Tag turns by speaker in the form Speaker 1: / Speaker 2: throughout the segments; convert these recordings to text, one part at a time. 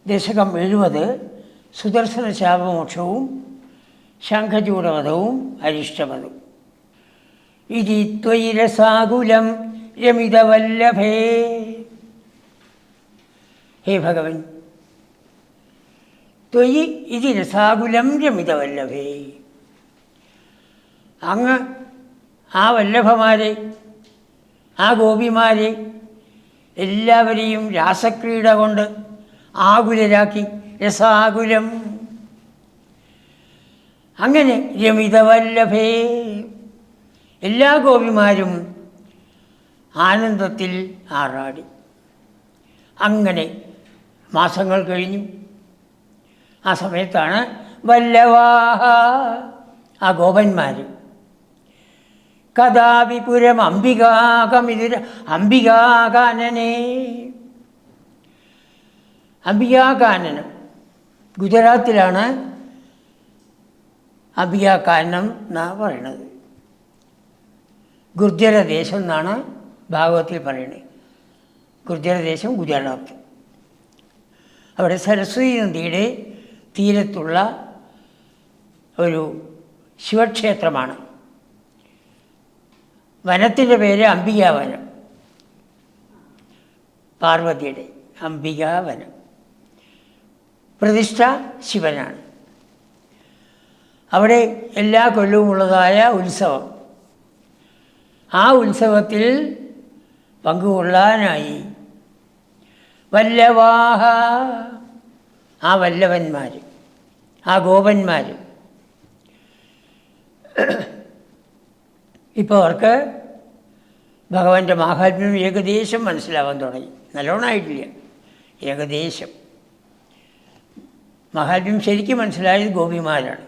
Speaker 1: ദശകം 70 സുദർശന ശാപമോക്ഷവും ശംഖചൂടവധവും അരിഷ്ടവധവും. ഇതി ത്വയി രസാകുലം രമിതവല്ലഭേ. ഹേ ഭഗവൻ, ത്വയി ഇതി രസാകുലം രമിതവല്ലഭേ, അങ്ങ് ആ വല്ലഭമാരെ, ആ ഗോപിമാരെ എല്ലാവരെയും രാസക്രീഡ കൊണ്ട് ആകുലരാക്കി. രസാകുലം, അങ്ങനെ രമിതവല്ലഭേ, എല്ലാ ഗോപിമാരും ആനന്ദത്തിൽ ആറാടി. അങ്ങനെ മാസങ്ങൾ കഴിഞ്ഞു. ആ സമയത്താണ് വല്ലവാഹ, ആ ഗോപന്മാർ, കഥാവിപുരം അംബികാകമിതുര അംബികാകാനനെ. അംബികാകാനനം ഗുജറാത്തിലാണ് അംബികാകാനനം എന്നാണ് പറയണത്. ഗുർജരദേശം എന്നാണ് ഭാഗവത്തിൽ പറയുന്നത്. ഗുർജരദേശം ഗുജറാത്ത്. അവിടെ സരസ്വതി നദിയുടെ തീരത്തുള്ള ഒരു ശിവക്ഷേത്രമാണ്. വനത്തിൻ്റെ പേര് അംബികാവനം, പാർവതിയുടെ അംബികാവനം. പ്രതിഷ്ഠ ശിവനാണ്. അവിടെ എല്ലാ കൊല്ലവുമുള്ളതായ ഉത്സവം. ആ ഉത്സവത്തിൽ പങ്കുകൊള്ളാനായി വല്ലവാഹ, ആ വല്ലവന്മാർ, ആ ഗോപന്മാർ. ഇപ്പോൾ അവർക്ക് ഭഗവാന്റെ മാഹാത്മ്യം ഏകദേശം മനസ്സിലാവാൻ തുടങ്ങി. നല്ലോണമായിട്ടില്ല, ഏകദേശം. മാഹാത്മ്യം ശരിക്കും മനസ്സിലായത് ഗോപിമാരാണ്.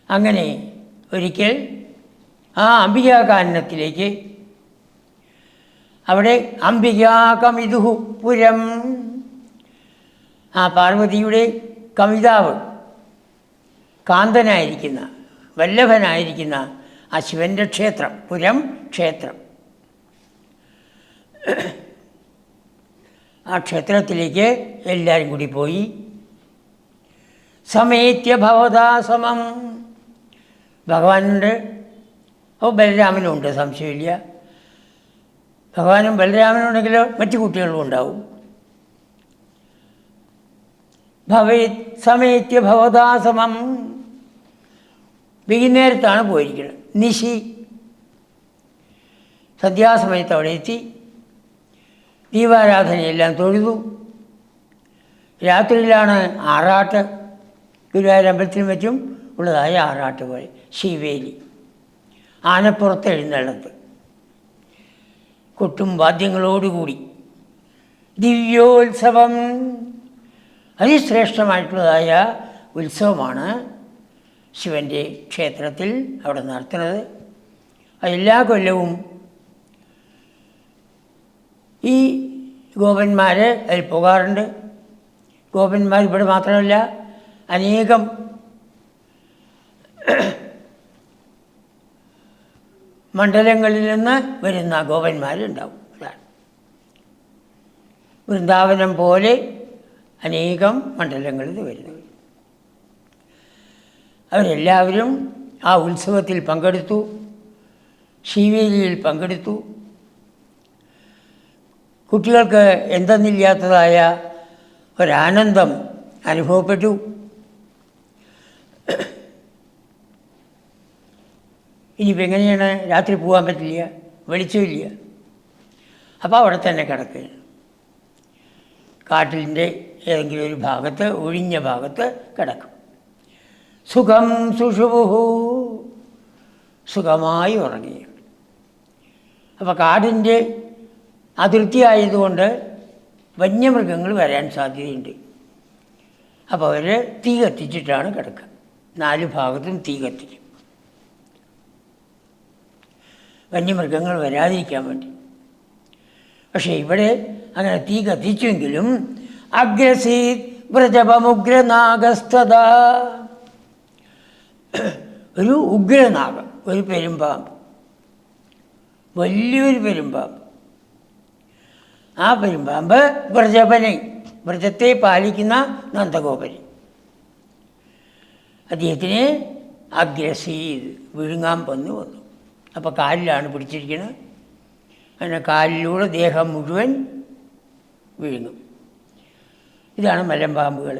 Speaker 1: അങ്ങനെ ഒരിക്കൽ ആ അംബികാകാനനത്തിലേക്ക്, അവിടെ അംബികാകമിതുഹു പുരം, ആ പാർവതിയുടെ കമിതാവ്, കാന്തനായിരിക്കുന്ന വല്ലഭനായിരിക്കുന്ന ആ ശിവൻ്റെ ക്ഷേത്രം, പുരം ക്ഷേത്രം. ആ ക്ഷേത്രത്തിലേക്ക് എല്ലാവരും കൂടി പോയി. സമേത്യ ഭവദാസമം, ഭഗവാനുണ്ട്, ബലരാമനുണ്ട്, സംശയമില്ല. ഭഗവാനും ബലരാമനും ഉണ്ടെങ്കിലോ മറ്റു കുട്ടികളും ഉണ്ടാവും. സമേത്യ ഭവദാസമം, വൈകുന്നേരത്താണ് പോയിരിക്കുന്നത്. നിശി, സന്ധ്യാസമയത്ത് അവിടെ എത്തി. ദീപാരാധനയെല്ലാം തൊഴുതു. രാത്രിയിലാണ് ആറാട്ട്, ഗുരുവായൂർ അമ്പലത്തിനും മറ്റും ഉള്ളതായ ആറാട്ട് പോലെ. ശിവേലി, ആനപ്പുറത്ത് എഴുന്നള്ളത്ത്, കൊട്ടും വാദ്യങ്ങളോടുകൂടി ദിവ്യോത്സവം. അതിശ്രേഷ്ഠമായിട്ടുള്ളതായ ഉത്സവമാണ് ശിവൻ്റെ ക്ഷേത്രത്തിൽ അവിടെ നടത്തുന്നത്. എല്ലാ കൊല്ലവും ഈ ഗോപന്മാർ അതിൽ പോകാറുണ്ട്. ഗോപന്മാർ ഇവിടെ മാത്രമല്ല, അനേകം മണ്ഡലങ്ങളിൽ നിന്ന് വരുന്ന ഗോപന്മാരുണ്ടാവും. വൃന്ദാവനം പോലെ അനേകം മണ്ഡലങ്ങളിൽ വരുന്നവർ. അവരെല്ലാവരും ആ ഉത്സവത്തിൽ പങ്കെടുത്തു, ശിവേലിയിൽ പങ്കെടുത്തു. കുട്ടികൾക്ക് എന്തെന്നില്ലാത്തതായ ഒരാനന്ദം അനുഭവപ്പെട്ടു. ഇനിയിപ്പോൾ എങ്ങനെയാണ്? രാത്രി പോകാൻ പറ്റില്ല, വെളിച്ചമില്ല. അപ്പോൾ അവിടെ തന്നെ കിടക്കുകയാണ്. കാട്ടിൻ്റെ ഏതെങ്കിലും ഒരു ഭാഗത്ത്, ഒഴിഞ്ഞ ഭാഗത്ത് കിടക്കും. സുഖം സുഷുഭുഹു, സുഖമായി ഉറങ്ങി. അപ്പോൾ കാടിൻ്റെ അതിർത്തി ആയതുകൊണ്ട് വന്യമൃഗങ്ങൾ വരാൻ സാധ്യതയുണ്ട്. അപ്പോൾ അവർ തീ കത്തിച്ചിട്ടാണ് കിടക്കുക. 4 ഭാഗത്തും തീ കത്തിക്കും, വന്യമൃഗങ്ങൾ വരാതിരിക്കാൻ വേണ്ടി. പക്ഷേ ഇവിടെ അങ്ങനെ തീ കത്തിച്ചെങ്കിലും അഗ്രസീത് വ്രജപമുഗ്രനാഗസ്ഥത, ഒരു ഉഗ്രനാഗം, ഒരു പെരുമ്പാമ്പ്, വലിയൊരു പെരുമ്പാമ്പ്. ആ പെരുമ്പാമ്പ് വ്രജപനെ, വ്രജത്തെ പാലിക്കുന്ന നന്ദഗോപൻ. അദ്ദേഹത്തിന് അഗ്രസീത് വിഴുങ്ങാൻ വന്നു. അപ്പോൾ കാലിലാണ് പിടിച്ചിരിക്കുന്നത്. അങ്ങനെ കാലിലൂടെ ദേഹം മുഴുവൻ വിഴുങ്ങും. ഇതാണ് മലമ്പാമ്പുകൾ.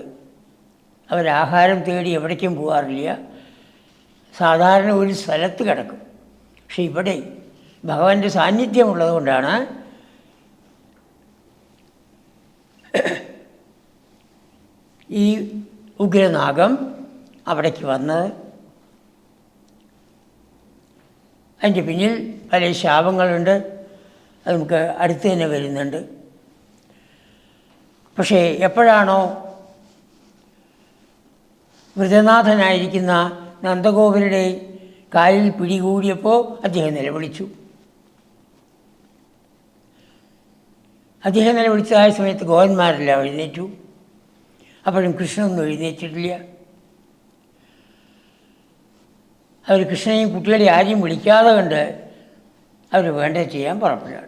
Speaker 1: അവരാഹാരം തേടി എവിടേക്കും പോകാറില്ല. സാധാരണ ഒരു സ്ഥലത്ത് കിടക്കും. പക്ഷെ ഇവിടെ ഭഗവാന്റെ സാന്നിധ്യമുള്ളത് കൊണ്ടാണ് ഈ ഉഗ്രനാഗം അവിടേക്ക് വന്നത്. അതിൻ്റെ പിന്നിൽ പല ശാപങ്ങളുണ്ട്. അത് നമുക്ക് അടുത്ത് തന്നെ വരുന്നുണ്ട്. പക്ഷേ എപ്പോഴാണോ വൃതനാഥനായിരിക്കുന്ന നന്ദഗോപരുടെ കാലിൽ പിടികൂടിയപ്പോൾ അദ്ദേഹം നിലവിളിച്ചു. അദ്ദേഹം നിലവിളിച്ചതായ സമയത്ത് ഗോപന്മാരെല്ലാം എഴുന്നേറ്റു. അപ്പോഴും കൃഷ്ണനൊന്നും എഴുന്നേറ്റിട്ടില്ല. അവർ കൃഷ്ണനെയും കുട്ടികളെ ആരെയും വിളിക്കാതെ കണ്ട് അവർ വേണ്ടത് ചെയ്യാൻ പുറപ്പെടുകയാണ്.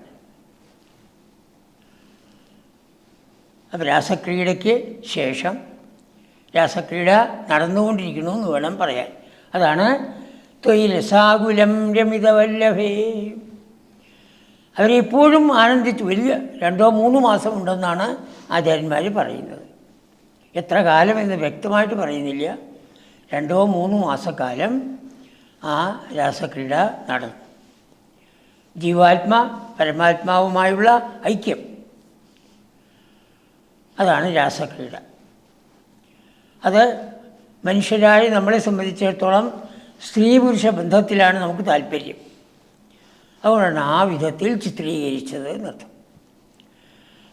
Speaker 1: അപ്പോൾ രാസക്രീഡയ്ക്ക് ശേഷം രാസക്രീഡ നടന്നുകൊണ്ടിരിക്കണമെന്ന് വേണം പറയാൻ. അതാണ് ത്വയി രസാകുലം രമിതവല്ലഭേ. അവരെപ്പോഴും ആനന്ദിച്ചു. വലിയ 2-3 മാസം ഉണ്ടെന്നാണ് ആചാര്യന്മാർ പറയുന്നത്. എത്ര കാലം എന്ന് വ്യക്തമായിട്ട് പറയുന്നില്ല. 2-3 മാസക്കാലം ആ രാസക്രീഡ നടന്നു. ജീവാത്മ പരമാത്മാവുമായുള്ള ഐക്യം, അതാണ് രാസക്രീഡ. അത് മനുഷ്യരായ നമ്മളെ സംബന്ധിച്ചിടത്തോളം സ്ത്രീ പുരുഷ ബന്ധത്തിലാണ് നമുക്ക് താല്പര്യം. അതുകൊണ്ടാണ് ആ വിധത്തിൽ ചിത്രീകരിച്ചത് എന്നർത്ഥം.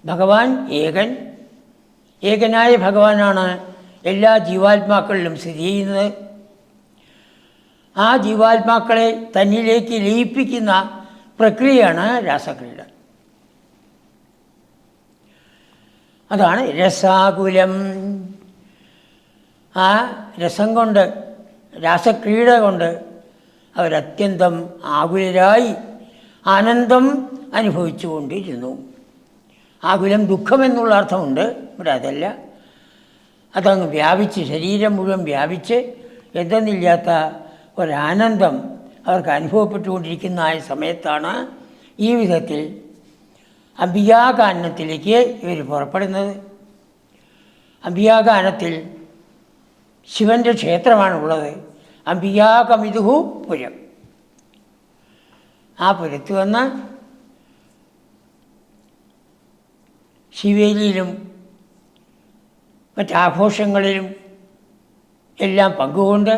Speaker 1: ഭഗവാൻ ഏകനായ ഭഗവാനാണ് എല്ലാ ജീവാത്മാക്കളിലും സ്ഥിതി ചെയ്യുന്നത്. ആ ജീവാത്മാക്കളെ തന്നിലേക്ക് ലയിപ്പിക്കുന്ന പ്രക്രിയയാണ് രാസക്രീഡ. അതാണ് രസാകുലം. ആ രസം കൊണ്ട്, രാസക്രീഡ കൊണ്ട് അവരത്യന്തം ആകുലരായി ആനന്ദം അനുഭവിച്ചു കൊണ്ടിരുന്നു. ആകുലം ദുഃഖമെന്നുള്ള അർത്ഥമുണ്ട്, ഇവിടെ അതല്ല. അതങ്ങ് വ്യാപിച്ച്, ശരീരം മുഴുവൻ വ്യാപിച്ച് എന്തെന്നില്ലാത്ത ഒരാനന്ദം അവർക്ക് അനുഭവപ്പെട്ടുകൊണ്ടിരിക്കുന്ന ആ സമയത്താണ് ഈ വിധത്തിൽ അംബികാകാനനത്തിലേക്ക് ഇവർ പുറപ്പെടുന്നത്. അംബികാകാനനത്തിൽ ശിവൻ്റെ ക്ഷേത്രമാണുള്ളത്. അംബികാകമിതുഹു പുരം. ആ പുരത്ത് വന്ന് ശിവേലിയിലും മറ്റാഘോഷങ്ങളിലും എല്ലാം പങ്കുകൊണ്ട്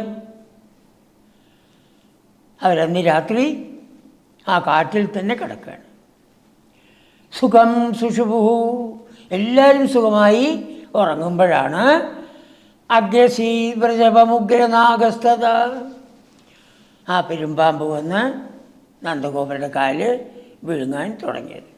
Speaker 1: അവരന്ന് രാത്രി ആ കാട്ടിൽ തന്നെ കിടക്കുകയാണ്. സുഖം സുഷുഭു, എല്ലാവരും സുഖമായി ഉറങ്ങുമ്പോഴാണ് അഗ്രസീ വ്രജപമുഗ്രനാഗസ്തത, ആ പെരുമ്പാമ്പ് വന്ന് നന്ദഗോപരുടെ കാല് വിഴുങ്ങാൻ തുടങ്ങിയത്.